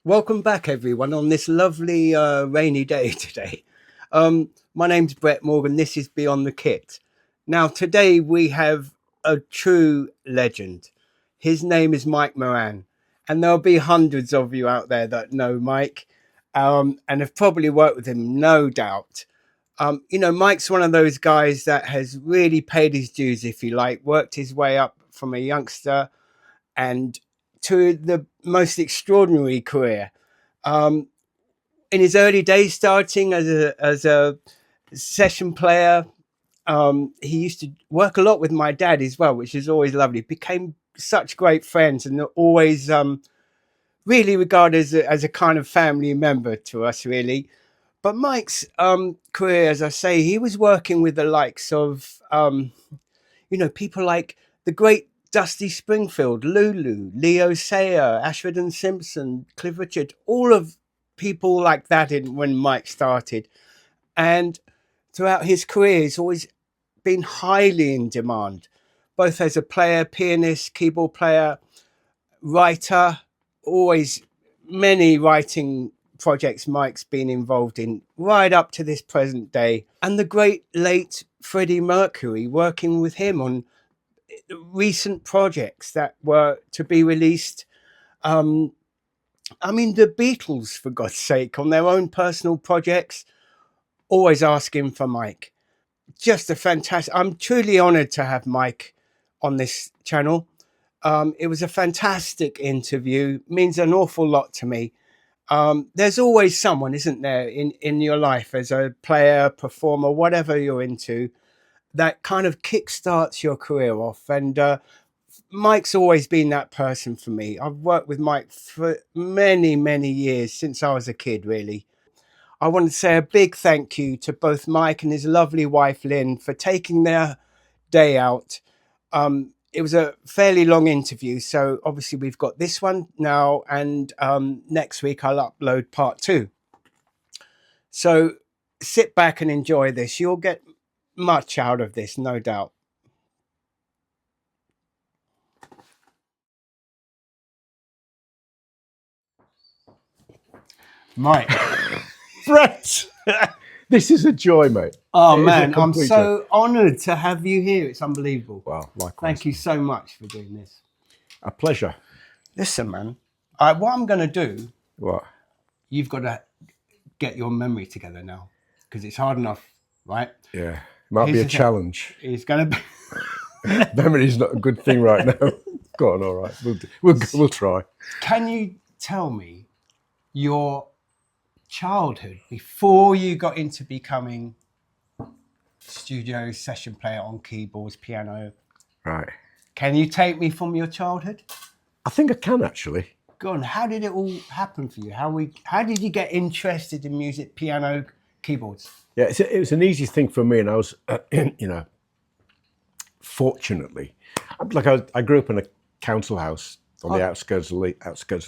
Welcome back, everyone, on this lovely rainy day today. My name's Brett Morgan. This is Beyond the Kit. Now, today we have a true legend. His name is Mike Moran, and there'll be hundreds of you out there that know Mike and have probably worked with him, no doubt. Mike's one of those guys that has really paid his dues, if you like, worked his way up from a youngster and to the most extraordinary career. Um, in his early days, starting as a session player, he used to work a lot with my dad as well, which is always lovely. Became such great friends and always really regarded as a kind of family member to us, really. But Mike's career, as I say, he was working with the likes of people like the great Dusty Springfield, Lulu, Leo Sayer, Ashford and Simpson, Cliff Richard, all of people like that when Mike started. And throughout his career, he's always been highly in demand, both as a player, pianist, keyboard player, writer, always many writing projects Mike's been involved in right up to this present day. And the great late Freddie Mercury, working with him on recent projects that were to be released. The Beatles, for God's sake, on their own personal projects, always asking for Mike. Just a fantastic. I'm truly honoured to have Mike on this channel. It was a fantastic interview. Means an awful lot to me. There's always someone, isn't there, in your life as a player, performer, whatever you're into, that kind of kickstarts your career off. And Mike's always been that person for me. I've worked with Mike for many, many years, since I was a kid, really. I want to say a big thank you to both Mike and his lovely wife, Lynn, for taking their day out. It was a fairly long interview, so obviously we've got this one now, and next week I'll upload part 2. So sit back and enjoy this. You'll get much out of this, no doubt. Mike. Brett, this is a joy, mate. Oh, man, I'm so honoured to have you here. It's unbelievable. Wow, likewise. Thank you so much for doing this. A pleasure. Listen, man, what I'm going to do, What? you've got to get your memory together now, because it's hard enough, right? Yeah, might be a challenge. It's going to be... Memory's not a good thing right now. Go on, all right. We'll try. Can you tell me your childhood before you got into becoming studio session player on keyboards, piano? Right. Can you take me from your childhood? I think I can, actually. Go on. How did it all happen for you? How did you get interested in music, piano, keyboards? Yeah, it was an easy thing for me, and I was, fortunately, I grew up in a council house on the outskirts of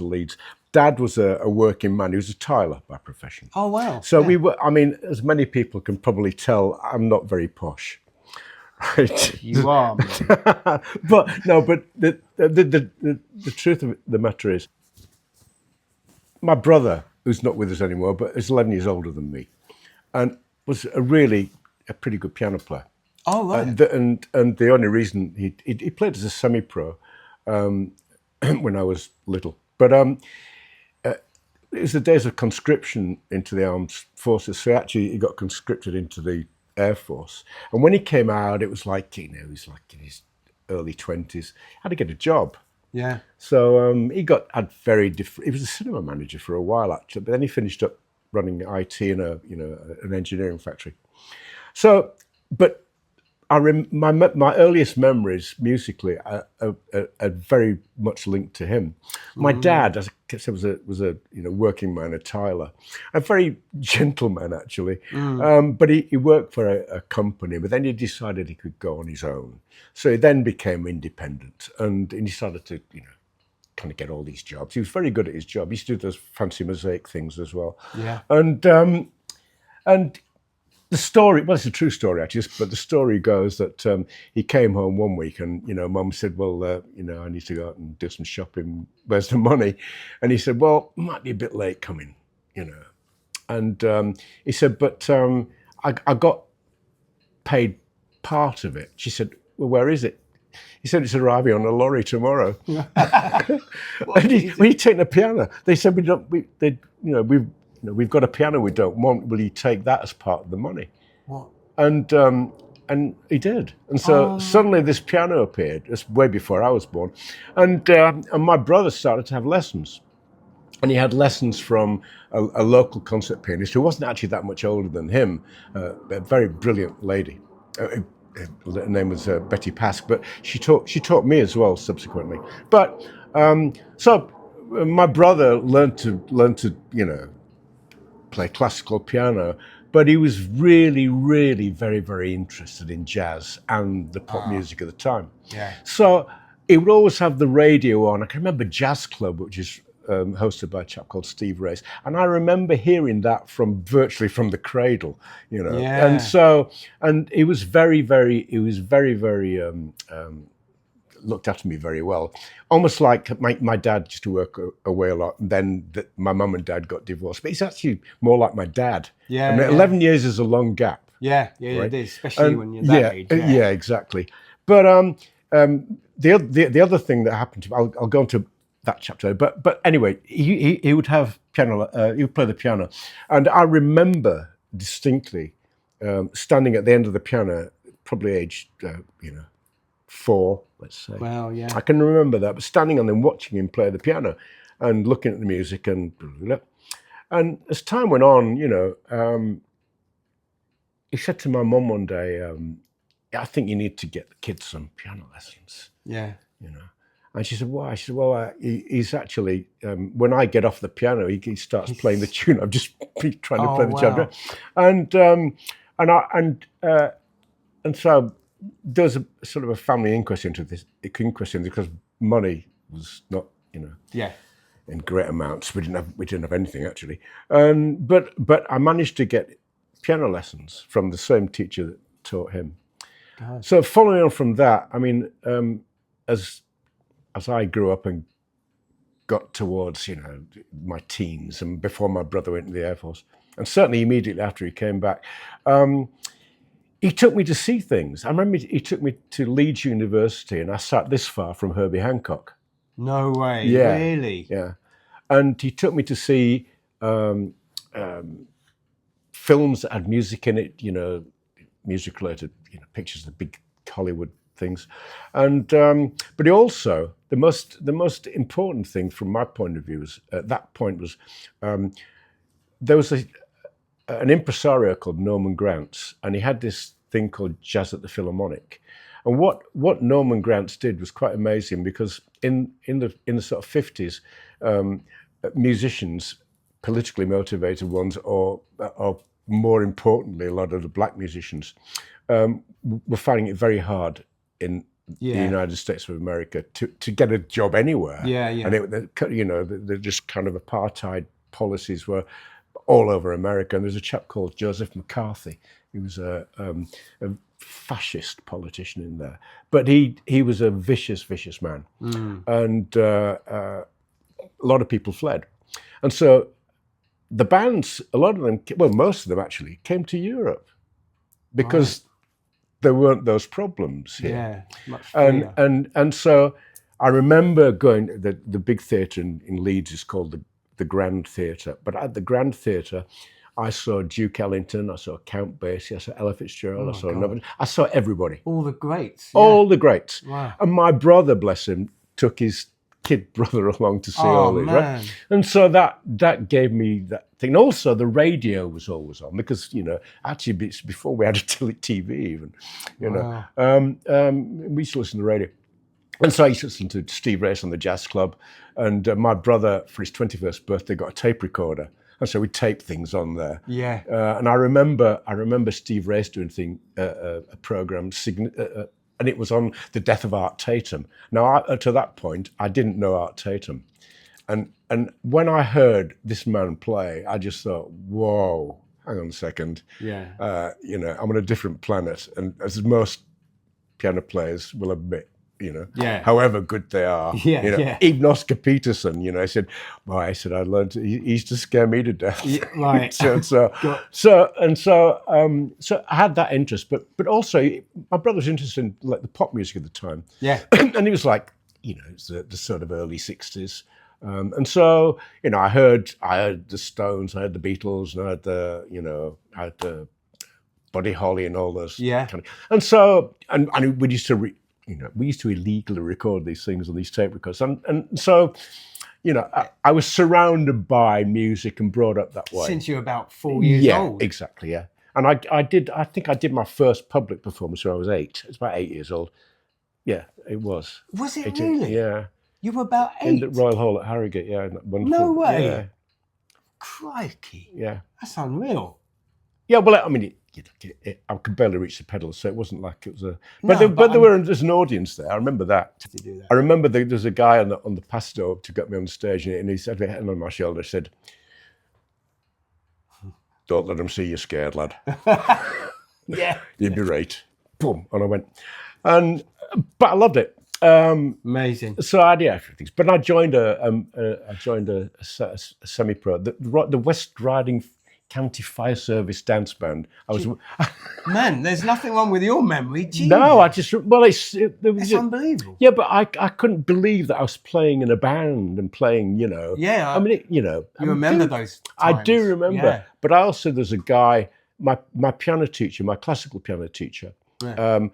Leeds. Dad was a working man. He was a tiler by profession. Oh, wow. So we were, as many people can probably tell, I'm not very posh. Right. You are, man. but the truth of the matter is, my brother, who's not with us anymore, but is 11 years older than me, and was a pretty good piano player. Oh, right. And the only reason he played as a semi-pro when I was little, but it was the days of conscription into the armed forces. So actually, he got conscripted into the Air Force. And when he came out, it was like, he was like in his early 20s. Had to get a job. Yeah. So he was a cinema manager for a while, actually. But then he finished up running IT in an engineering factory. So, but my earliest memories musically are very much linked to him. My dad, as I said, was a working man, a tiler, a very gentle man actually. But he worked for a company, but then he decided he could go on his own. So he then became independent, and he started to kind of get all these jobs. He was very good at his job. He used to do those fancy mosaic things as well. Yeah. And the story, well, it's a true story actually, but the story goes that he came home one week and, Mum said, well, I need to go out and do some shopping. Where's the money? And he said, well, might be a bit late coming, And he said, but I got paid part of it. She said, well, where is it? He said, it's arriving on a lorry tomorrow. When you take the piano, they said, we've got a piano we don't want. Will you take that as part of the money? What? And he did. And so suddenly this piano appeared. It's way before I was born. And my brother started to have lessons. And he had lessons from a local concert pianist who wasn't actually that much older than him, a very brilliant lady. Her name was Betty Pask, but she taught me as well subsequently. But so my brother learned to play classical piano, but he was really, really very, very interested in jazz and the pop music at the time. Yeah. So he would always have the radio on. I can remember Jazz Club, which is hosted by a chap called Steve Race, and I remember hearing that virtually from the cradle, Yeah. And he was very, very looked after me very well, almost like my dad used to work away a lot, and then my mum and dad got divorced, but he's actually more like my dad. Yeah, I mean, 11 years is a long gap. Yeah, right? it is, especially when you're that age. Yeah, exactly. But the other thing that happened to me, I'll go into that chapter. But anyway, he would have piano. He would play the piano, and I remember distinctly standing at the end of the piano, probably aged 4, let's say. Well, yeah. I can remember that, but standing and then watching him play the piano and looking at the music and as time went on, he said to my mum one day, I think you need to get the kids some piano lessons. Yeah. And she said, why? She said, well, he's actually, when I get off the piano, he starts playing the tune. I've just been trying to play the piano. And so there was a sort of a family inquest into this, because money was not, in great amounts. We didn't have anything actually. But I managed to get piano lessons from the same teacher that taught him. God. So following on from that, I mean, as I grew up and got towards, my teens and before my brother went into the Air Force, and certainly immediately after he came back, he took me to see things. I remember he took me to Leeds University, and I sat this far from Herbie Hancock. No way, yeah, really? Yeah. And he took me to see films that had music in it, music-related, pictures of the big Hollywood things, and but he also the most important thing from my point of view was at that point was there was an impresario called Norman Granz, and he had this thing called Jazz at the Philharmonic, and what Norman Granz did was quite amazing, because in the sort of 50s, musicians, politically motivated ones, or more importantly, a lot of the black musicians, were finding it very hard in the United States of America to get a job anywhere. Yeah, yeah. And the just kind of apartheid policies were all over America. And there's a chap called Joseph McCarthy. He was a fascist politician in there, but he was a vicious man, and a lot of people fled, and so the bands, a lot of them, well, most of them actually came to Europe because there weren't those problems here. Yeah, much freer. And so I remember going, the big theatre in Leeds is called the Grand Theatre, but at the Grand Theatre, I saw Duke Ellington, I saw Count Basie, I saw Ella Fitzgerald, I saw everybody. All the greats. Yeah. All the greats. Wow. And my brother, bless him, took his kid brother along to see all these, right? And so that gave me that thing. Also, the radio was always on, because actually it's before we had a TV even. We used to listen to the radio, and so I used to listen to Steve Race on the Jazz Club, and my brother for his 21st birthday got a tape recorder, and so we taped things on there. Yeah. And I remember Steve Race doing a program. And it was on the death of Art Tatum. Now, to that point, I didn't know Art Tatum. And when I heard this man play, I just thought, whoa, hang on a second. Yeah. You know, I'm on a different planet, and as most piano players will admit, you know, Yeah. however good they are, Yeah, you know, yeah. even Oscar Peterson, you know, I said, I learned he used to scare me to death. Yeah, right. so I had that interest, but also my brother was interested in like the pop music at the time. Yeah. And he was like, you know, it's the sort of early 60s. And so, you know, I heard the Stones, I heard the Beatles, and I had the Buddy Holly and all those. Yeah. And so, and we used to illegally record these things on these tape records. And so, you know, I was surrounded by music and brought up that way. Since you were about 4 years old. Yeah, exactly, yeah. And I think I did my first public performance when I was 8. It's about 8 years old. Yeah, it was. Was it 18, really? yeah. You were about 8? In the Royal Hall at Harrogate, yeah. No way. Yeah. Crikey. Yeah. That's unreal. Yeah, well, I mean, I could barely reach the pedals, so it wasn't like it was a... But, No, there's an audience there. I remember that. To do that. I remember there's a guy on the pastor to get me on stage, and he said, with a hand on my shoulder, said, "Don't let them see you scared, lad." Yeah. You'd be right. Boom. And I went. But I loved it. Amazing. So I did everything. But I joined a semi-pro, the West Riding County Fire Service dance band. I was. Man, there's nothing wrong with your memory. Jeez. No, it's unbelievable. Yeah, but I couldn't believe that I was playing in a band and playing, you know. Yeah. I mean, you know. You remember those times. I do remember. Yeah. But also there's a guy, my piano teacher, my classical piano teacher, Yeah.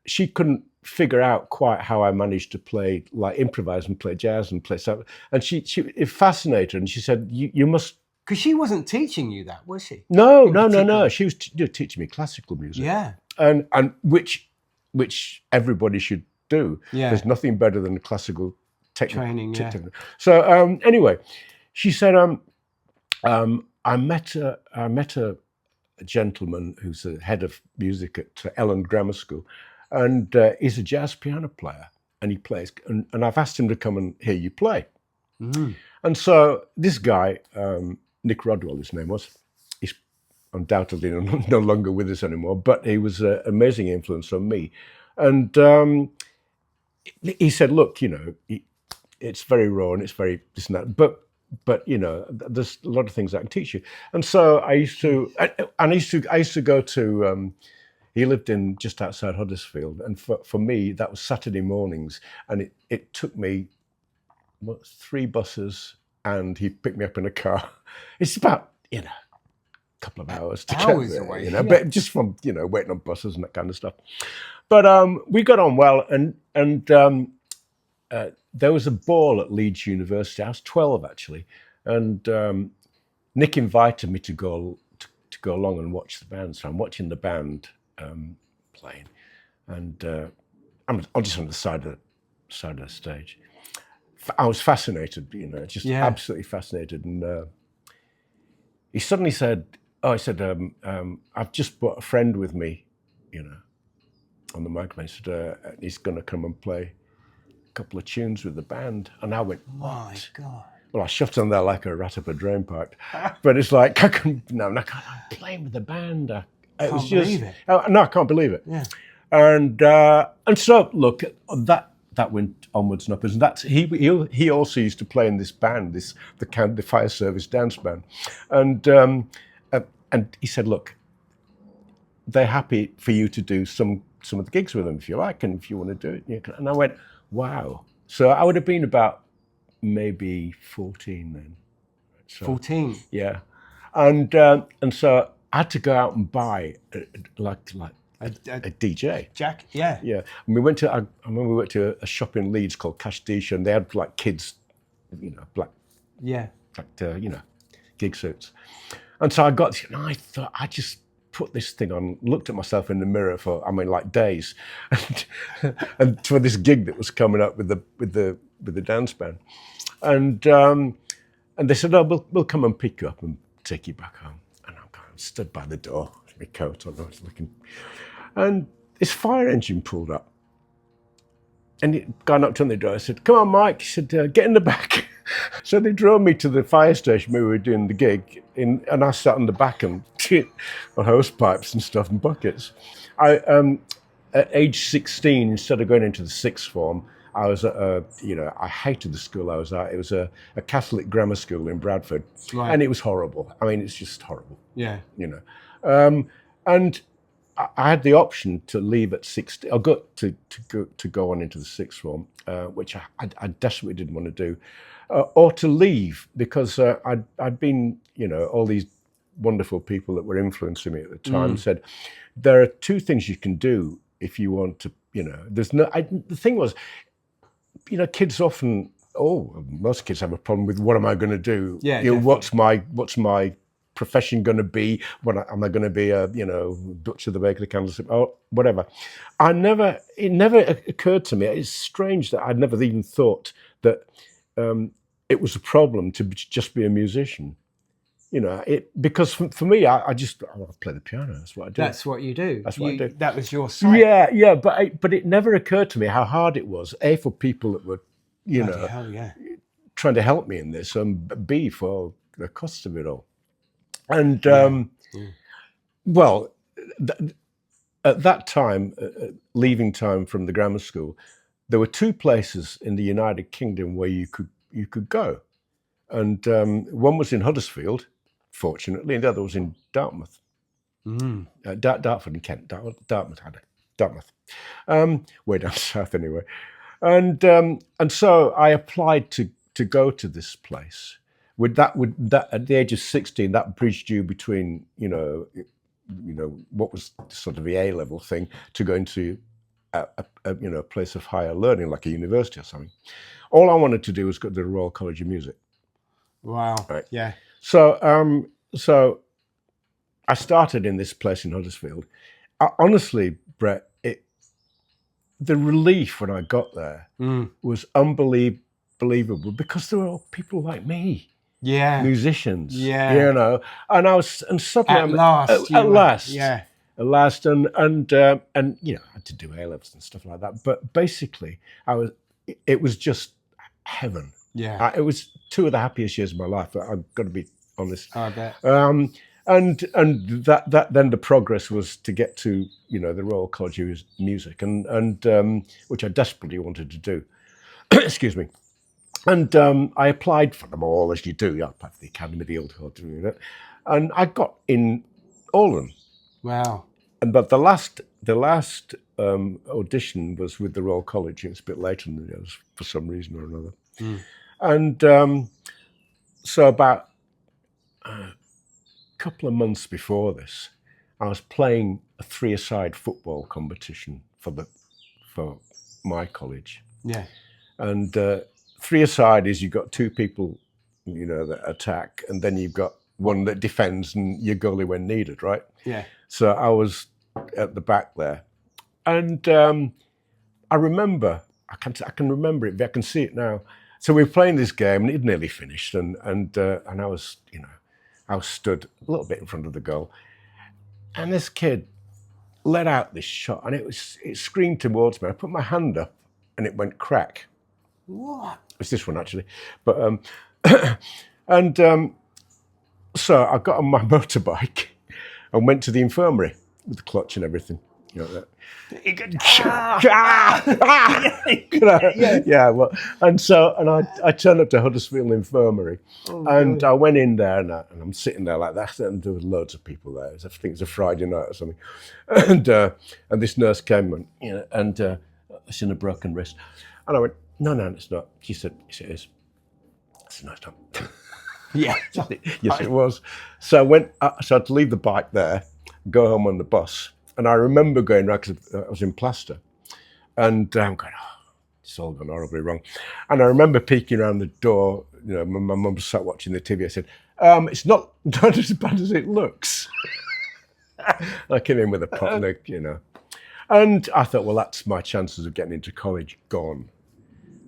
she couldn't figure out quite how I managed to play, like improvise and play jazz and play stuff. And it fascinated her, and she said, you must... Because she wasn't teaching you that, was she? No. She was teaching me classical music. Yeah. And which everybody should do. Yeah. There's nothing better than classical training. Yeah. So anyway, she said, I met a gentleman who's the head of music at Ellen Grammar School, and he's a jazz piano player, and he plays. And I've asked him to come and hear you play. Mm. And so this guy, Nick Rodwell, his name was. He's undoubtedly no longer with us anymore, but he was an amazing influence on me. And he said, "Look, you know, it's very raw and it's very this and that, but you know, there's a lot of things I can teach you." And so I used to go to. He lived in just outside Huddersfield, and for me that was Saturday mornings, and it took me 3 buses, and he picked me up in a car. It's about, you know, a couple of hours to get there, away, you know, yeah. but just from, you know, waiting on buses and that kind of stuff. But we got on well, and there was a ball at Leeds University. I was 12 actually, and Nick invited me to go along and watch the band. So I'm watching the band playing, and I'm just on the side of the stage. I was fascinated, you know, just absolutely fascinated. And he suddenly said, "I've just brought a friend with me, you know, on the microphone." He said, "He's going to come and play a couple of tunes with the band." And I went, "What?" My God. Well, I shut on there like a rat up a drain pipe. But it's like, I'm playing with the band. I can't believe it. No, I can't believe it. Yeah. And so, look, that went onwards and upwards. And that's he also used to play in this band, the fire service dance band, and he said, "Look, they're happy for you to do some of the gigs with them if you like, and if you want to do it." You can. And I went, "Wow!" So I would have been about maybe 14 then. So, 14. Yeah, and so I had to go out and buy like a DJ. Jack, yeah. Yeah. And I remember we went to a shop in Leeds called Cash Disha, and they had like kids, you know, black, you know, gig suits. And so I got this, and I thought, I just put this thing on, looked at myself in the mirror for, like days, and for this gig that was coming up with the dance band. And they said, "Oh, we'll come and pick you up and take you back home." And I'm kind of stood by the door, with my coat on, I was looking. And this fire engine pulled up. And the guy knocked on the door. I said, "Come on, Mike." He said, "Get in the back." So they drove me to the fire station where we were doing the gig, and I sat on the back and on hose pipes and stuff and buckets. I at age 16, instead of going into the sixth form, I was at I hated the school I was at. It was a Catholic grammar school in Bradford, Right. and it was horrible. I mean, it's just horrible. Yeah. And I had the option to leave at 16. I got to go on into the sixth form, which I desperately didn't want to do, or to leave because I'd been, all these wonderful people that were influencing me at the time said, there are two things you can do if you want to, there's no, the thing was, kids often, most kids have a problem with what am I going to do? Yeah. What's my profession going to be? Am I going to be a, butcher, the baker, the candlestick, or whatever? It never occurred to me. It's strange that I'd never even thought that it was a problem to just be a musician. Because for me, I play the piano. That's what I do. That's what you do. That's what I do. That was your sight. Yeah. But it never occurred to me how hard it was. A, for people that were, Bloody hell, yeah. trying to help me in this, and B, for the cost of it all. And well, at that time, leaving time from the grammar school, there were two places in the United Kingdom where you could go, and one was in Huddersfield, fortunately, and the other was in Dartmouth. Dartford and Kent. Dartmouth, way down south anyway. And so I applied to go to this place. With that, at the age of 16, that bridged you between what was sort of the A level thing to go into a place of higher learning like a university or something. All I wanted to do was go to the Royal College of Music. Wow. Right. Yeah. So I started in this place in Huddersfield. Honestly, Brett, the relief when I got there was unbelievable because there were all people like me. Yeah. Musicians. Yeah. And suddenly At last. Yeah. At last, and I had to do A-levels and stuff like that. But basically, it was just heaven. Yeah. It was two of the happiest years of my life. I've got to be honest. I bet. And that then the progress was to get to the Royal College of Music, and which I desperately wanted to do. Excuse me. And I applied for them all, as you do. I applied for the Academy, the Guildhall, and I got in all of them. Wow. But the last audition was with the Royal College. It was a bit later than the others for some reason or another. And so about a couple of months before this, I was playing a three-a-side football competition for my college. Yeah. And three-a-side is you've got two people, that attack, and then you've got one that defends and your goalie when needed, right? Yeah. So I was at the back there, and I remember, I can remember it, I can see it now. So we were playing this game, and it nearly finished, and I was, I was stood a little bit in front of the goal, and this kid let out this shot, and it screamed towards me. I put my hand up, and it went crack. What? It's this one actually, but so I got on my motorbike and went to the infirmary with the clutch and everything. Well, and I turned up to Huddersfield Infirmary, and I went in there, and I'm sitting there like that, and there were loads of people there. I think it was a Friday night or something, and this nurse came and I seen a broken wrist, and I went, no, it's not. She said, yes, it is. I said, no, it's not. Yeah. Yes, it was. So I had to leave the bike there, go home on the bus. And I remember going around, because I was in plaster, and I'm going, it's all gone horribly wrong. And I remember peeking around the door, my mum sat watching the TV. I said, it's not as bad as it looks. I came in with a pot, and I thought, well, that's my chances of getting into college gone.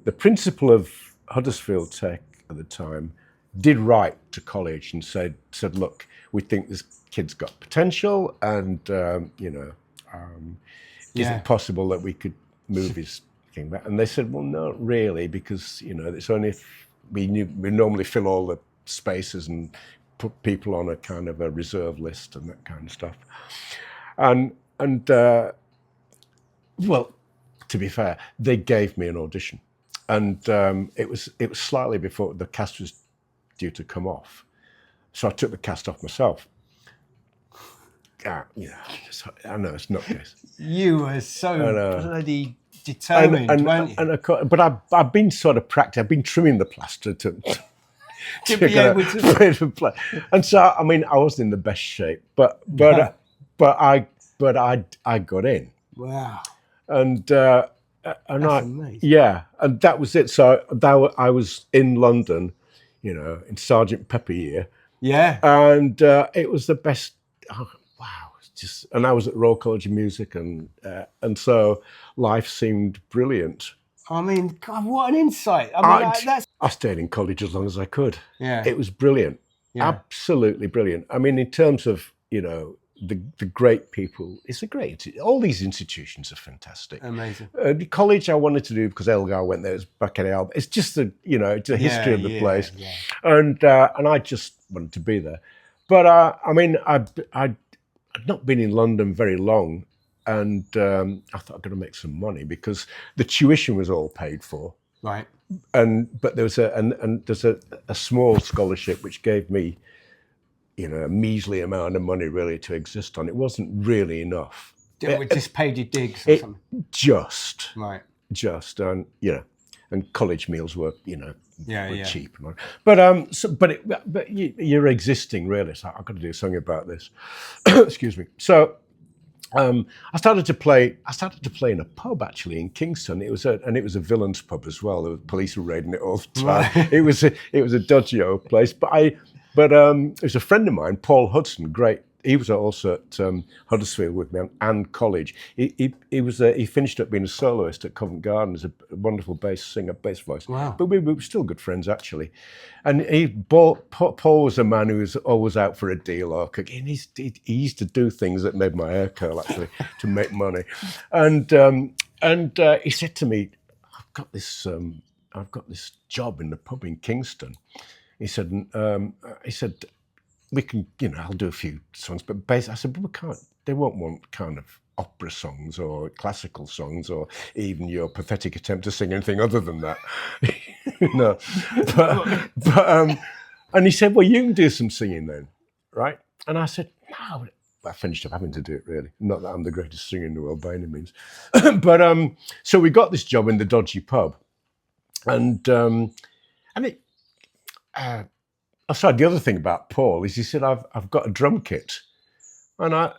The principal of Huddersfield Tech at the time did write to college and said, look, we think this kid's got potential, and is it possible that we could move his thing back? And they said, well, not really, because it's only if we normally fill all the spaces and put people on a kind of a reserve list and that kind of stuff. And well, to be fair, they gave me an audition, and it was slightly before the cast was due to come off, so I took the cast off myself. Yeah, I know it's not this. You were so bloody determined, weren't you? But I've been sort of practicing. I've been trimming the plaster to be able to play. And so I mean, I wasn't in the best shape, but I got in. Wow. And That's amazing. Yeah, and that was it. So I was in London, you know, in Sergeant Pepper year. Yeah. And it was the best. Oh, wow. Just, and I was at Royal College of Music, and so life seemed brilliant. I mean, God, what an insight! I mean, I stayed in college as long as I could. Yeah, it was brilliant, absolutely brilliant. I mean, in terms of, you know, the great people, it's a great. All these institutions are fantastic. Amazing. The college I wanted to do because Elgar went there. It was back in the Alba. It's just the, you know, it's the history of the place, and I just wanted to be there. But I mean, I'd not been in London very long, and I thought I'd got to make some money because the tuition was all paid for. Right. But there was there's a small scholarship which gave me, you know, a measly amount of money really to exist on. It wasn't really enough. It just paid your digs or something. Just. Right. Just, and you know, and college meals were, you know, were cheap. But you're existing really. So I've got to do something about this. Excuse me. So I started to play in a pub actually in Kingston. It was a villain's pub as well. The police were raiding it all the time. Right. It was a dodgy old place. But it was a friend of mine, Paul Hudson, great. He was also at Huddersfield with me and college. He finished up being a soloist at Covent Garden as a wonderful bass voice. Wow. But we were still good friends actually. And Paul was a man who was always out for a deal or cooking. He used to do things that made my hair curl actually to make money. And he said to me, I've got this job in the pub in Kingston. He said, we can, you know, I'll do a few songs, but bass. I said, but we can't. They won't want kind of opera songs or classical songs or even your pathetic attempt to sing anything other than that. No, but and he said, well, you can do some singing then, right? And I said, no. I finished up having to do it really. Not that I'm the greatest singer in the world by any means, but so we got this job in the dodgy pub, and it. Sorry, the other thing about Paul is he said, I've got a drum kit. And I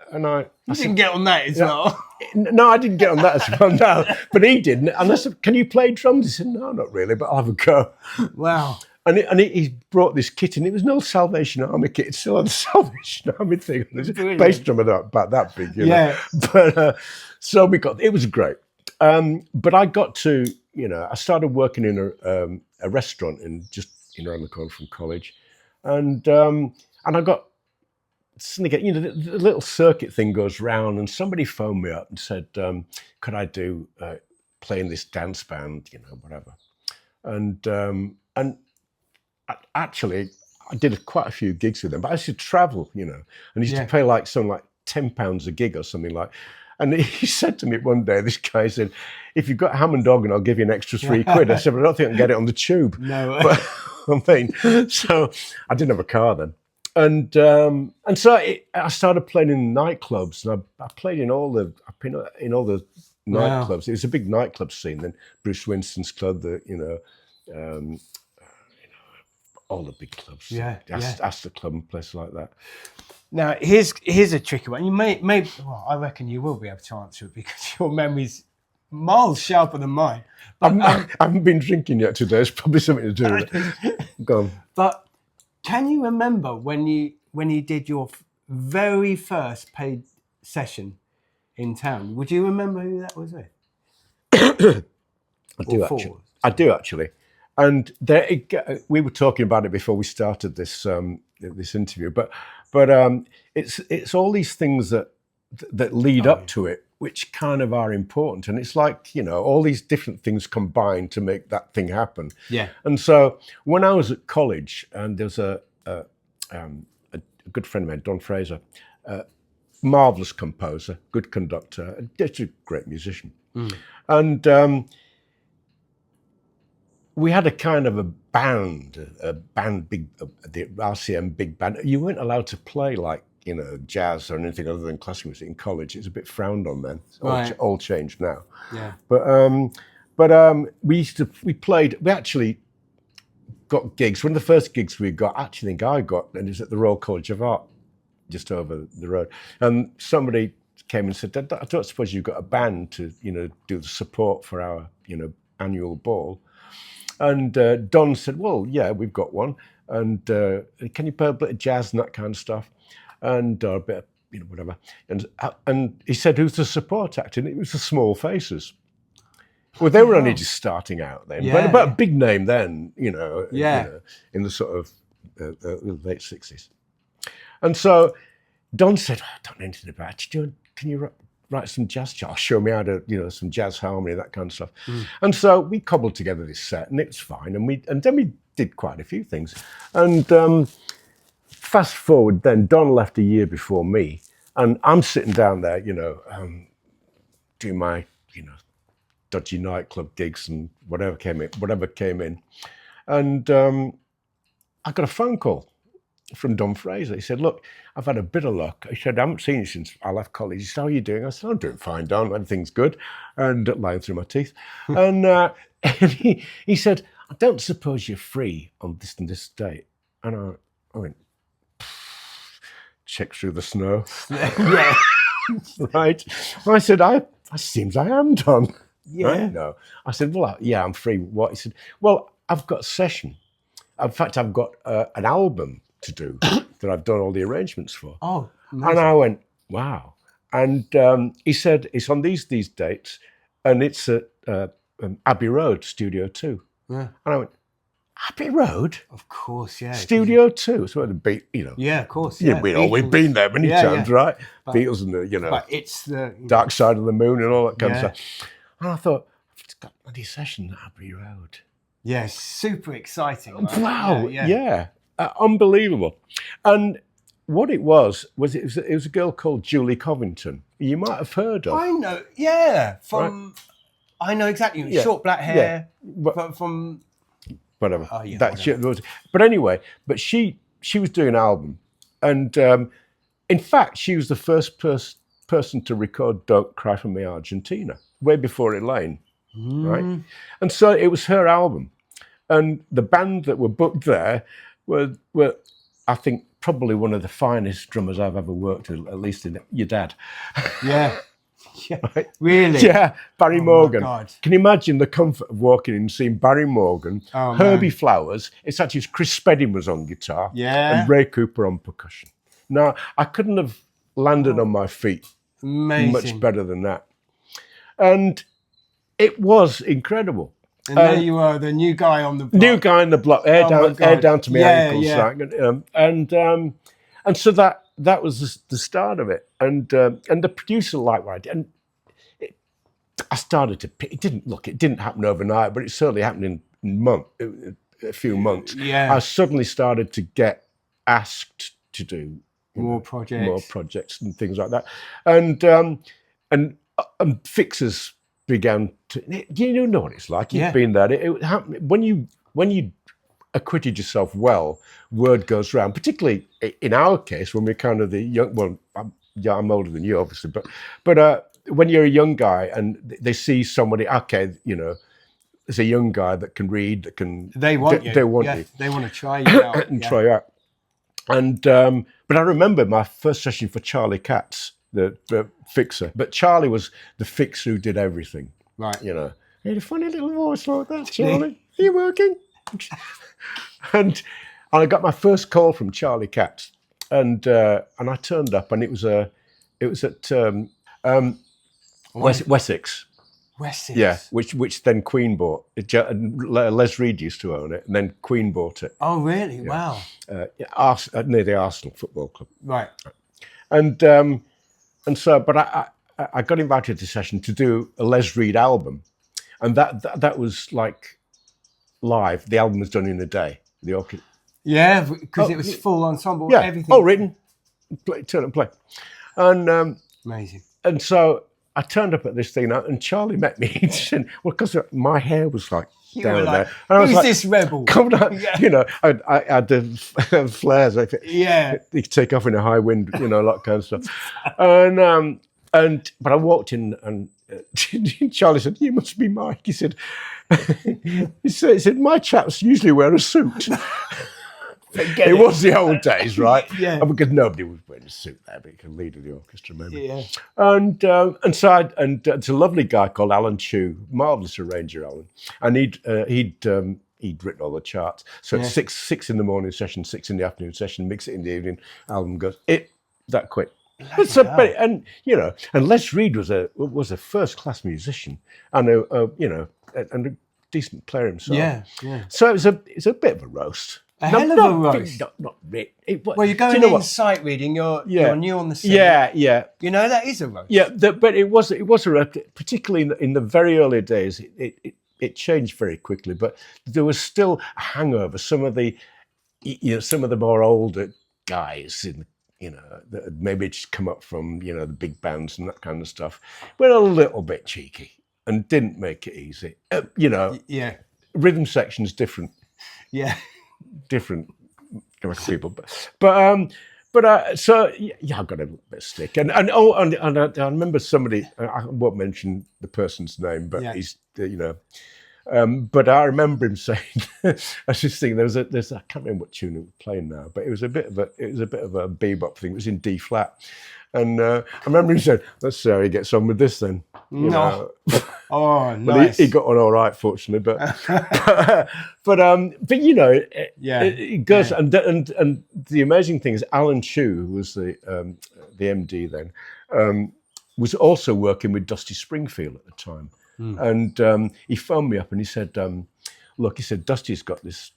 didn't get on that as well. No, I didn't get on that as well, no. But he didn't. And I said, can you play drums? He said, no, not really, but I'll have a go. Wow. And he brought this kit and it was no Salvation Army kit. It still had the Salvation Army thing. There's a bass drum about that big, you know. But so it was great. But I got to, you know, I started working in a restaurant around the corner from college. And I got suddenly get, you know, the little circuit thing goes round, and somebody phoned me up and said, could I do play in this dance band, you know, whatever. And actually I did quite a few gigs with them, but I used to travel, you know, and I used to pay like something like £10 a gig or something like. And he said to me one day, this guy said, if you've got Hammond organ, I'll give you an extra £3. I said, but I don't think I can get it on the tube. No. But, I mean, so I didn't have a car then. And so I started playing in nightclubs, and I played in all the nightclubs. It was a big nightclub scene then. Bruce Winston's club, all the big clubs. Astor Club and places like that. Now, here's a tricky one. You may well, I reckon you will be able to answer it because your memory's miles sharper than mine. But, I haven't been drinking yet today. It's probably something to do with it. Go on. But can you remember when you did your very first paid session in town? Would you remember who that was with? I do actually. And we were talking about it before we started this interview. But it's all these things that lead up to it, which kind of are important. And it's like, you know, all these different things combine to make that thing happen. Yeah. And so when I was at college, and there's a a good friend of mine, Don Fraser, marvelous composer, good conductor, just a great musician, and we had a kind of a band, big, the RCM big band. You weren't allowed to play like, jazz or anything other than classical music in college. It's a bit frowned on then. It's all changed now. Yeah. But we played. We actually got gigs. One of the first gigs we got, I think I got, and it was at the Royal College of Art, just over the road. And somebody came and said, "I don't suppose you've got a band to, do the support for our, annual ball." And Don said, "Well, yeah, we've got one. And can you play a bit of jazz and that kind of stuff, and a bit of, whatever." And he said, "Who's the support act?" And it was the Small Faces. Well, they were only just starting out then, but a big name then, in the sort of late 60s. And so Don said, "I don't know anything about it. Can you write some jazz charts? Show me how to, some jazz harmony, that kind of stuff." And so we cobbled together this set, and it was fine. And then we did quite a few things. And fast forward, then Don left a year before me, and I'm sitting down there, doing my, dodgy nightclub gigs and whatever came in. And I got a phone call from Don Fraser. He said, "Look, I've had a bit of luck." He said, "I haven't seen you since I left college." He said, "How are you doing?" I said, "I'm doing fine, Don. Everything's good." And lying through my teeth. And he said, "I don't suppose you're free on this and this date." And I went, check through the snow. Yeah. Right. I said, "It seems I am, Don." Yeah. Right? No. I said, "Well, yeah, I'm free." What? He said, "Well, I've got a session. In fact, I've got an album to do that I've done all the arrangements for." Oh, amazing. And I went, "Wow." And he said, "It's on these dates, and it's at Abbey Road, Studio 2. Yeah. And I went, "Abbey Road? Of course, yeah. Studio 2? So the beat, Yeah, of course. Yeah, we've been there many times, right? But, Beatles and the, But it's the Dark Side of the Moon and all that kind of stuff. And I thought, I've got a bloody session at Abbey Road. Yeah, super exciting. Right? Wow, yeah. Unbelievable. And what it was it was a girl called Julie Covington. You might have heard of. I know, yeah. I know exactly. Yeah. Short black hair. Yeah. From whatever. Oh, yeah, whatever. But anyway, she was doing an album, and in fact, she was the first person to record "Don't Cry for Me, Argentina" way before Elaine, right? And so it was her album, and the band that were booked there were I think probably one of the finest drummers I've ever worked with, at least in your dad. Yeah. Yeah. Right? Really? Yeah, Barry Morgan. My God. Can you imagine the comfort of walking in and seeing Barry Morgan, Herbie Flowers? It's actually Chris Spedding was on guitar, and Ray Cooper on percussion. Now, I couldn't have landed on my feet much better than that. And it was incredible. And there you are, the new guy on the block. New guy on the block, hair down to my ankles. Yeah. And so that was the start of it. And the producer liked what I did. And I started to pick. It didn't happen overnight, but it certainly happened in a few months. Yeah. I suddenly started to get asked to do more projects and things like that. And fixers began to. You know what it's like. You've been there. It happened when you acquitted yourself well. Word goes round, particularly in our case when we're kind of the young. Well, I'm older than you, obviously, but when you're a young guy and they see somebody, okay, there's a young guy that can read, that can. They want you. They want you. They want to try you out and try you out. And but I remember my first session for Charlie Katz, the fixer. But Charlie was the fixer who did everything. Right. He had a funny little voice like that, Charlie. Are you working? And I got my first call from Charlie Katz, and I turned up, and it was at Wessex. Wessex. Yeah, which then Queen bought. Les Reed used to own it, and then Queen bought it. Oh, really? Yeah. Wow. Near the Arsenal Football Club. Right. And so, but I got invited to session to do a Les Reed album, and that was like live. The album was done in a day. The orchestra. Yeah, because it was full ensemble. Yeah, Everything. all written, play, turn and play, and Amazing. and so I turned up at this thing, and Charlie met me. He said, "Well, because my hair was like You down were like, there," and I was who's like, this rebel? "Come on," Yeah. you know. I had the flares. Like, Yeah. you take off in a high wind, you know, a lot of kind of stuff. And but I walked in, and Charlie said, "You must be Mike." He said, he said, "My chaps usually wear a suit." It was the old days, right? Yeah. And because nobody was wearing a suit there, but you can lead the orchestra, maybe. Yeah. And so it's a lovely guy called Alan Chew, marvelous arranger, Alan, and he'd written all the charts. So it's six in the morning session, 6 in the afternoon session, mix it in the evening. Album goes that quick. And you know, and Les Reed was a first class musician and a decent player himself. Yeah, yeah. So it's a bit of a roast. A hell of a roast. Not really. Well, you're going in sight reading. You're new on the scene. Yeah. You know that is a roast. Yeah, but it was a roast, particularly in the very early days. It changed very quickly, but there was still a hangover. Some of the more older guys that had maybe just come up from the big bands and that kind of stuff were a little bit cheeky and didn't make it easy. Yeah. Rhythm section's different. Yeah. Different people, so yeah, I've got a bit of stick, and I remember somebody. I won't mention the person's name, but he's but I remember him saying, I was just thinking there's I can't remember what tune it was playing now, but it was a bit of a bebop thing. It was in D flat, and I remember him saying, "Let's see how he gets on with this then." Oh, nice. Well, he got on all right, fortunately, but it goes. And the amazing thing is, Alan Chew, who was the MD then, was also working with Dusty Springfield at the time, and he phoned me up and he said, "Look," he said, "Dusty's got this.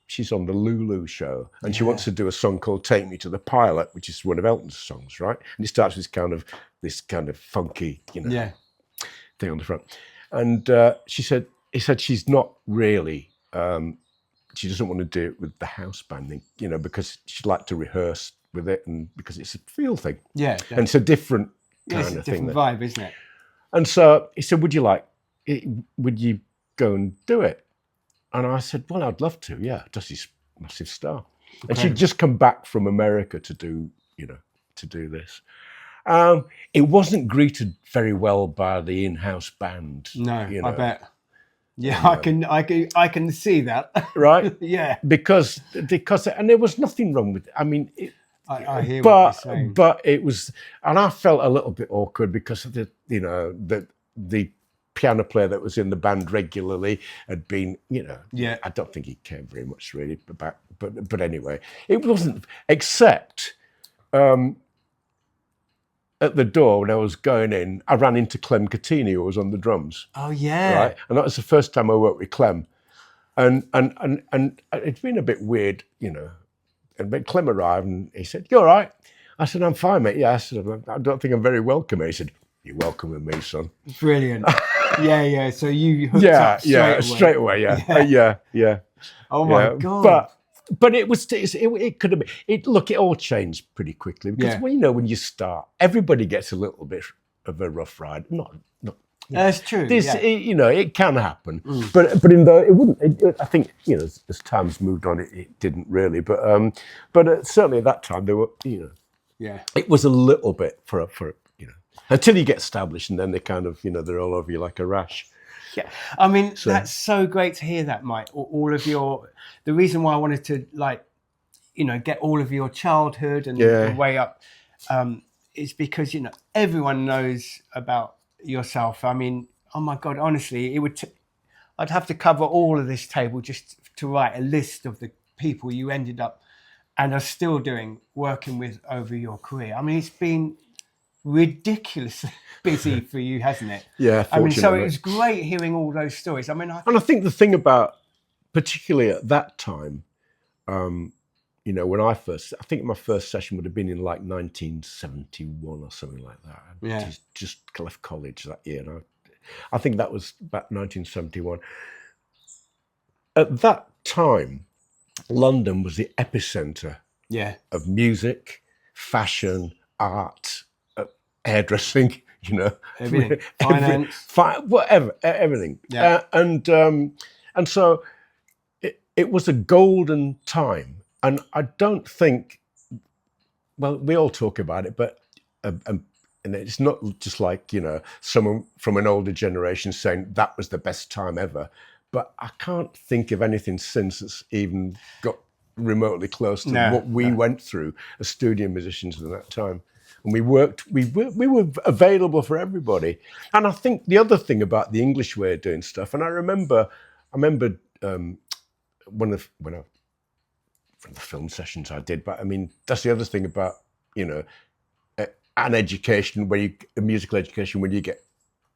She's on the Lulu show, and she wants to do a song called 'Take Me to the Pilot,' which is one of Elton's songs, right? And it starts with this kind of funky, thing on the front." And he said she's not really. She doesn't want to do it with the house banding, because she'd like to rehearse with it, and because it's a feel thing. Yeah, and it's a different kind of thing. Different vibe, isn't it? And so he said, "Would you go and do it?" And I said, "Well, I'd love to. Yeah, Dusty's a massive star." And she'd just come back from America to do this. It wasn't greeted very well by the in-house band. No, I bet. Yeah, I can see that. Right? Yeah. Because and there was nothing wrong with it. I mean, I hear what you're saying. But it was, and I felt a little bit awkward because of the piano player that was in the band regularly had been, I don't think he cared very much really about, but anyway, it wasn't, except at the door when I was going in, I ran into Clem Catini, who was on the drums. Oh yeah. Right? And that was the first time I worked with Clem. And it's been a bit weird, And when Clem arrived and he said, "You all right?" I said, "I'm fine, mate." "Yeah." I said, "I don't think I'm very welcome." He said, "You're welcome with me, son." Brilliant. Yeah. So you hooked up straight away. Yeah. Oh my God. But it could have been. It all changed pretty quickly because when you start, everybody gets a little bit of a rough ride. Not. That's true. It can happen, but it wouldn't. I think as time's moved on, it didn't really. But certainly at that time there were it was a little bit for until you get established, and then they kind of they're all over you like a rash. Yeah, I mean that's so great to hear that, Mike. All of the reason why I wanted to get all of your childhood and the way up is because everyone knows about yourself. I mean, oh my God, honestly, I'd have to cover all of this table just to write a list of the people you ended up and are still working with over your career. I mean, it's been ridiculously busy for you, hasn't it? Yeah, I mean, so it was great hearing all those stories. I mean, I think the thing about, particularly at that time, when I think my first session would have been in like 1971 or something like that. Yeah. Just left college that year. And I think that was about 1971. At that time, London was the epicenter Yeah. of music, fashion, art, hairdressing, you know, Everything. Finance. whatever, everything. Yeah. And so it was a golden time. And I don't think, well, we all talk about it, but and it's not just like, you know, someone from an older generation saying that was the best time ever. But I can't think of anything since that's even got remotely close to what we went through as studio musicians at that time. And we were available for everybody. And I think the other thing about the English way of doing stuff, and I remember one of the film sessions I did, but I mean, that's the other thing about, you know, an education a musical education when you get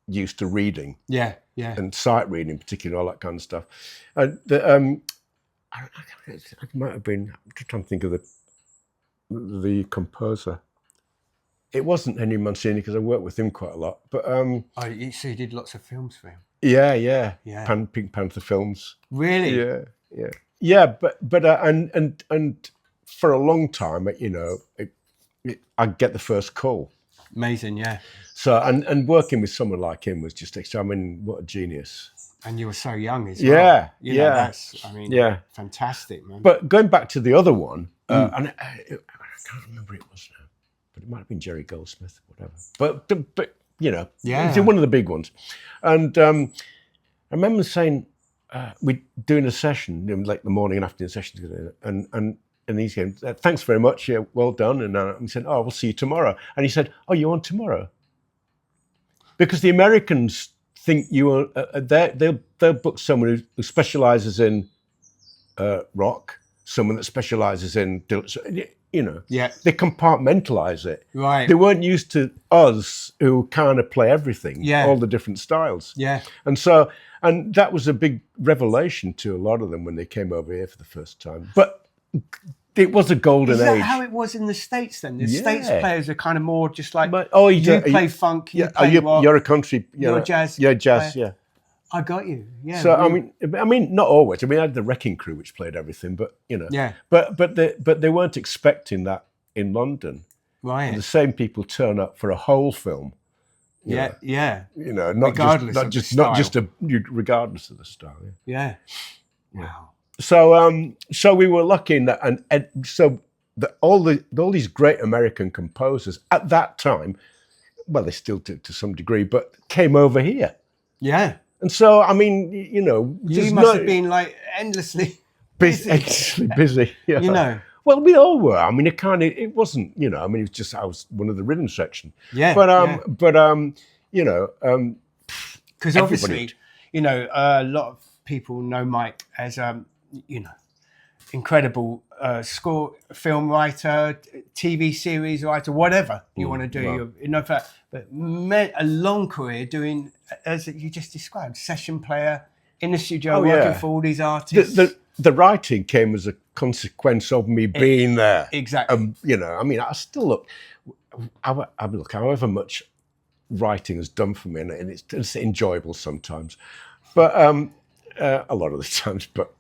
used to reading. Yeah. And sight reading, particularly, all that kind of stuff. It might have been, I'm just trying to think of the composer. It wasn't Henry Mancini because I worked with him quite a lot. But so you did lots of films for him. Yeah. Pink Panther films. Really? Yeah. But and for a long time, you know, I'd get the first call. Amazing, yeah. So and working with someone like him was just extra. I mean, what a genius! And you were so young as well. You know, that's, I mean, fantastic, man. But going back to the other one, and I can't remember who it was now, but it might have been Jerry Goldsmith, whatever. But you know, it's one of the big ones. And I remember saying we're doing a session, like the morning and afternoon session together, and he's going, thanks very much, yeah, well done. And he said, oh, we'll see you tomorrow. And he said, oh, you on tomorrow? Because the Americans think you are, they'll book someone who specialises in rock, someone that specialises in, you know, they compartmentalise it. Right. They weren't used to us who kind of play everything, all the different styles. Yeah. And that was a big revelation to a lot of them when they came over here for the first time. But it was a golden age. Is that how it was in the States then? The States players are kind of more just like, you play funk, you play rock. You're a country, you're a jazz. Yeah, jazz, player. I got you. Yeah. So I mean, not always. I mean, I had the Wrecking Crew, which played everything, but you know. Yeah. But they weren't expecting that in London. Right. And the same people turn up for a whole film. You know, regardless of the style. Yeah. Wow. So we were lucky in that, and so all these great American composers at that time, well, they still do to some degree, but came over here. Yeah. And so, I mean, you know, you must have been like endlessly busy. Yeah. You know. Well, we all were. I mean, it wasn't, you know, I mean, it was just, I was one of the rhythm section. Yeah. But you know, because obviously, you know, a lot of people know Mike as, you know, incredible score, film writer, TV series writer, whatever you want to do. Wow. You know, but a long career doing, as you just described, session player in the studio, working for all these artists. The writing came as a consequence of me being there. Exactly. You know, I mean, I still look, however much writing has done for me, and it's enjoyable sometimes, but a lot of the times, but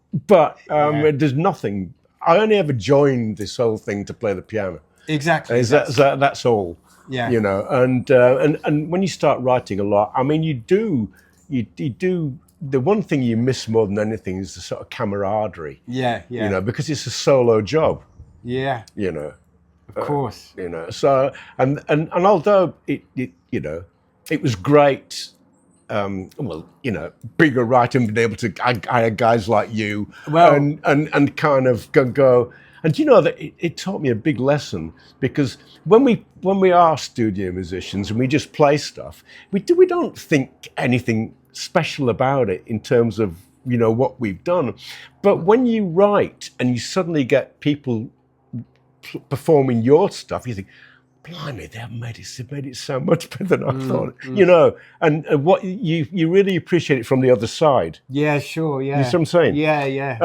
there's nothing. I only ever joined this whole thing to play the piano. Exactly. That's all. Yeah. You know, and when you start writing a lot, I mean, you do. The one thing you miss more than anything is the sort of camaraderie. Yeah. You know, because it's a solo job. Yeah. You know. Of course. You know. So and although it you know, it was great. Well, you know, bigger writing, being able to hire guys like you, and kind of go. And you know that it taught me a big lesson, because when we are studio musicians and we just play stuff, we don't think anything special about it in terms of, you know, what we've done. But when you write and you suddenly get people performing your stuff, you think, blimey, they've made it so much better than I thought. You know, and what you really appreciate it from the other side. Yeah, sure, yeah. You see what I'm saying? Yeah.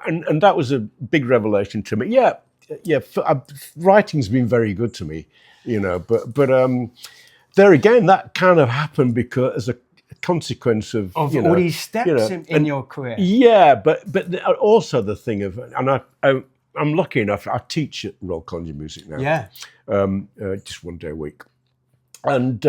And that was a big revelation to me. Yeah. Writing's been very good to me, you know. But there again, that kind of happened because as a consequence of all these steps in your career. Yeah, but also the thing of, and I'm lucky enough. I teach at Royal College of Music now. Yeah. Just one day a week, and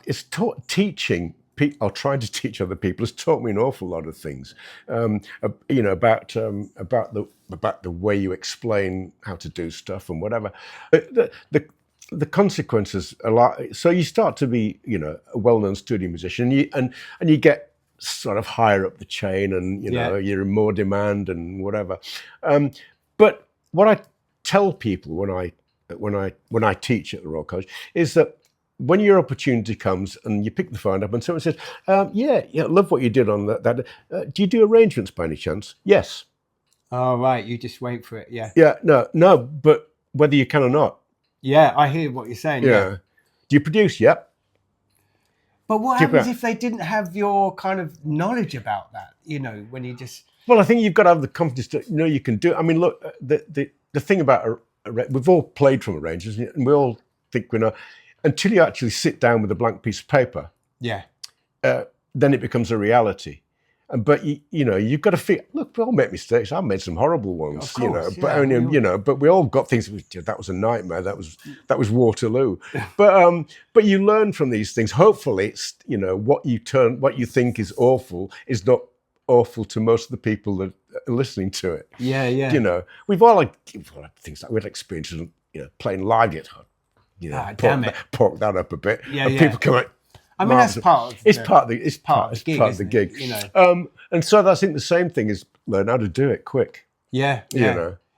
it's teaching. Or trying to teach other people has taught me an awful lot of things, about the way you explain how to do stuff and whatever. The consequences a lot. So you start to be, a well-known studio musician, and you get sort of higher up the chain, and you're in more demand and whatever. But what I tell people when I teach at the Royal College is that when your opportunity comes and you pick the phone up and someone says, yeah, love what you did on that. Do you do arrangements by any chance? Yes. Oh, right. You just wait for it. Yeah. Yeah. No. But whether you can or not. Yeah, I hear what you're saying. Yeah. Do you produce? Yep. But what happens if they didn't have your kind of knowledge about that? When you just... Well, I think you've got to have the confidence to know you can do it. I mean, look, the thing about we've all played from arrangements, and we all think we know. Until you actually sit down with a blank piece of paper, then it becomes a reality. But you've got to feel. Look, we all make mistakes. I've made some horrible ones, of course, but we all got things. That was a nightmare. That was Waterloo. But you learn from these things. Hopefully, it's what you think is awful is not awful to most of the people that are listening to it. Yeah. We've all had things like we had experiences, playing live guitar. Pork that up a bit. And people come out. I mean, that's part of it's part of the gig. And so I think the same thing is learn how to do it quick. Yeah.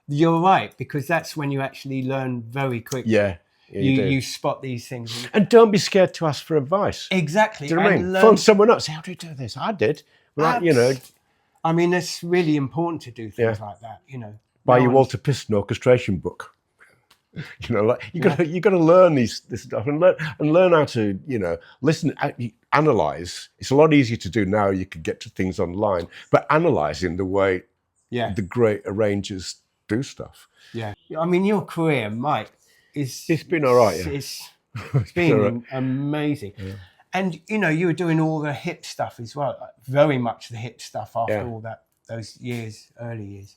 You're right, because that's when you actually learn very quickly. Yeah. You spot these things. And don't be scared to ask for advice. Exactly. Do you know what I mean? Phone someone up, say, how do you do this? I did. Right, I mean, it's really important to do things like that, Buy your Walter Piston orchestration book. You got to learn this stuff and learn how to listen, analyze. It's a lot easier to do now. You could get to things online, but analyzing the way the great arrangers do stuff. Yeah, I mean, your career, Mike, it's been all right. Yeah. It's been amazing, and you were doing all the hip stuff as well, like very much the hip stuff after all those early years,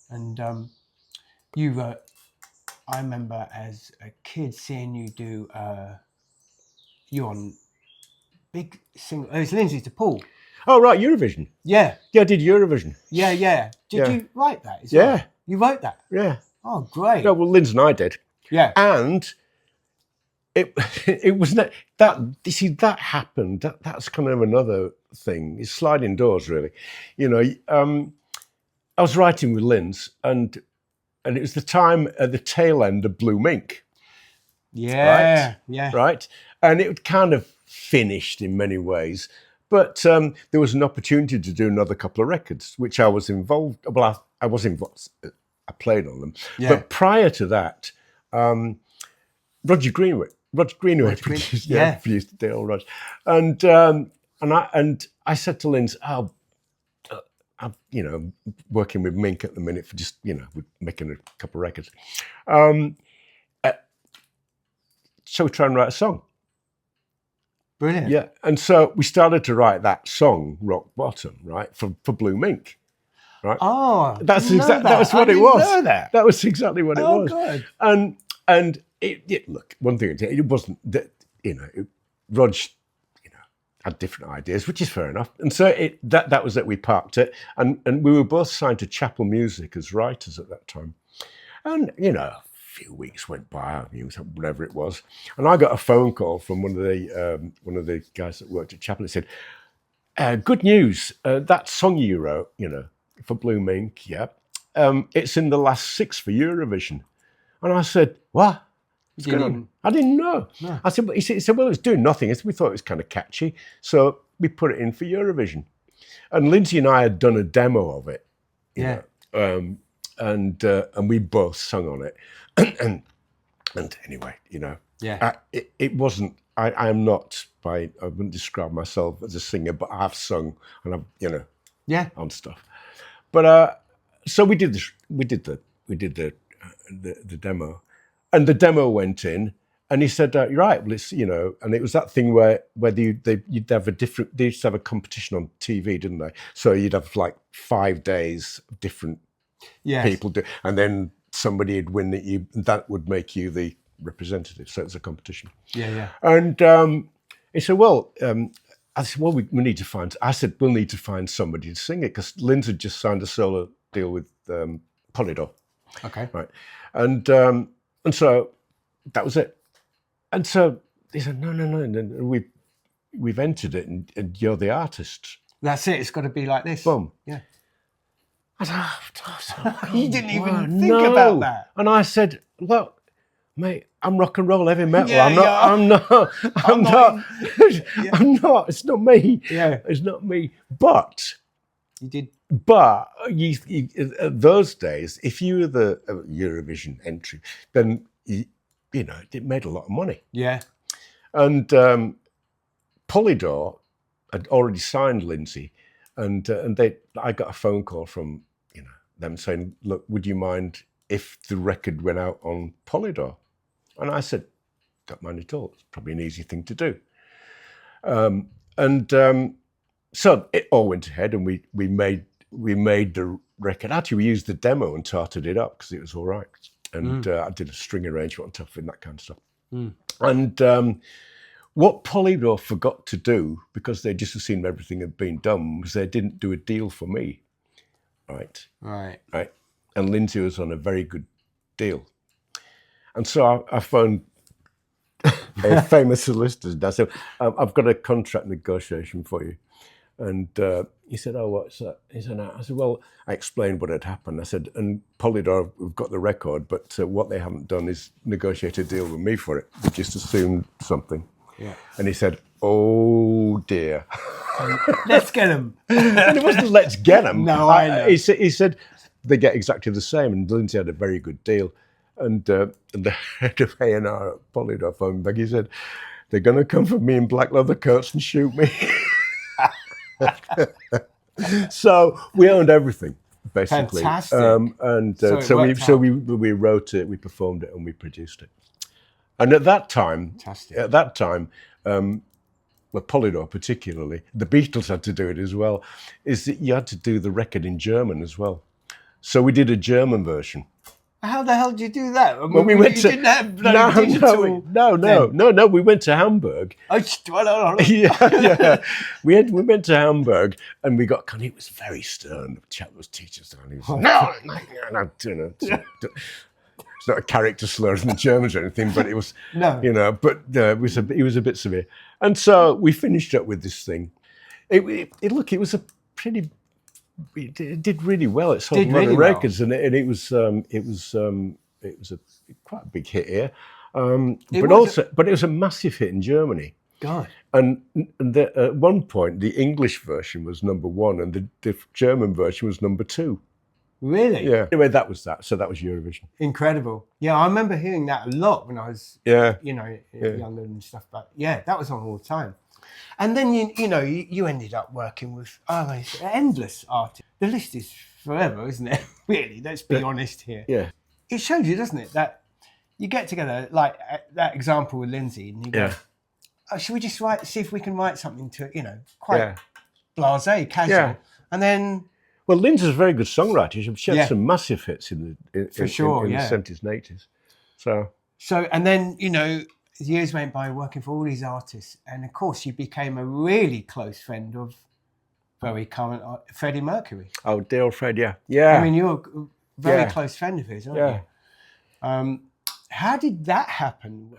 and you were. I remember as a kid seeing you do you on big single. It was Lindsay to Paul. Oh right, Eurovision. Yeah, I did Eurovision. Yeah. Did you write that as well? Yeah, you wrote that. Yeah. Oh, great. No, well, Lindsay and I did. Yeah, and it was that. You see, that happened. That's kind of another thing. It's sliding doors, really. I was writing with Lindsay and it was the time at the tail end of Blue Mink. Yeah. Right? And it kind of finished in many ways. But there was an opportunity to do another couple of records, which I was involved. Well, I was involved. I played on them. Yeah. But prior to that, Roger Greenwood produced the deal, Roger. And I said to Lindsay, I'm, working with Mink at the minute for just, we're making a couple of records. So we try and write a song. Brilliant. Yeah. And so we started to write that song, Rock Bottom, right, for Blue Mink. Right. Oh, that was what it was. That was exactly what it was. Good. And it look, one thing, it wasn't that, Rog, had different ideas, which is fair enough. And so that was that we parked it. And we were both signed to Chapel Music as writers at that time. And, a few weeks went by, whatever it was. And I got a phone call from one of the guys that worked at Chapel. It said, good news, that song you wrote, for Blue Mink, it's in the last 6 for Eurovision. And I said, what? What's going on? I didn't know. No. I said, he said, well, it's doing nothing. We thought it was kind of catchy. So we put it in for Eurovision. And Lindsay and I had done a demo of it. You know, and we both sung on it. and anyway, it wasn't, I am not, I wouldn't describe myself as a singer, but I've sung and I've, on stuff. But so we did the demo, and the demo went in, And he said, "You're right. Well, it's, you know," and it was that thing where you'd have a different. They used to have a competition on TV, didn't they? So you'd have like 5 days of different people do, and then somebody'd win that would make you the representative. So it's a competition. Yeah. And he said, "Well," I said, "Well, we need to find." I said, "We'll need to find somebody to sing it," because Linz had just signed a solo deal with Polydor. Okay. Right, and so that was it. And so he said, "No, and we've entered it, and you're the artist." That's it. It's got to be like this. Boom. Yeah. I said, You didn't even think about that. And I said, "Well, mate, I'm rock and roll heavy metal. Yeah, I'm not. It's not me. Yeah. It's not me." But You did. But those days, if you were the Eurovision entry, then you know it made a lot of money. Yeah. And Polydor had already signed Lindsay, and I got a phone call from them saying, "Look, would you mind if the record went out on Polydor?" And I said, "Don't mind at all. It's probably an easy thing to do." So it all went ahead, and we made the record. Actually, we used the demo and tarted it up because it was all right. And I did a string arrangement on top of it and that kind of stuff. And what Polydor forgot to do, because they just assumed everything had been done, was they didn't do a deal for me. Right. And Lindsay was on a very good deal. And so I phoned a famous solicitor and I said, "I've got a contract negotiation for you." And he said, "Oh, what's that?" He said, I said, "Well," I explained what had happened. I said, "And Polydor, we've got the record, but what they haven't done is negotiate a deal with me for it. They just assumed something." Yeah. And he said, "Oh dear." Let's get them. And it wasn't "let's get them." No, I know. He said they get exactly the same. And Lindsay had a very good deal. And the head of A&R at Polydor phoned back. He said, "They're going to come for me in black leather coats and shoot me." So we owned everything, basically. Fantastic. So we wrote it, we performed it, and we produced it. And at that time, well, Polydor particularly, the Beatles had to do it as well, is that you had to do the record in German as well. So we did a German version. How the hell did you do that? Well, we went to didn't have digital. No. We went to Hamburg. Yeah. We went to Hamburg, and we got. It was very stern. The chap was teaching us, and he was no. It's not a character slur in the Germans or anything, but it was it was a bit severe. And so we finished up with this thing. It was a pretty. It did really well. It sold a lot of records, and it was a quite a big hit here. But it was a massive hit in Germany. God. And at one point, the English version was #1, and the German version was #2. Really? Yeah. Anyway, that was that. So that was Eurovision. Incredible. Yeah, I remember hearing that a lot when I was, younger and stuff. But yeah, that was on all the time. And then you ended up working with endless artists. The list is forever, isn't it? Really, let's be honest here. Yeah. It shows you, doesn't it, that you get together like that example with Lindsay, and you go, "Oh, should we just see if we can write something to quite blasé, casual?" Yeah. And then. Well, Lindsay's a very good songwriter. She had some massive hits in the 70s and 80s. So, and then, years went by working for all these artists. And of course, you became a really close friend of very current Freddie Mercury. Oh, dear old Fred, yeah. I mean, you're a very close friend of his, aren't you? How did that happen?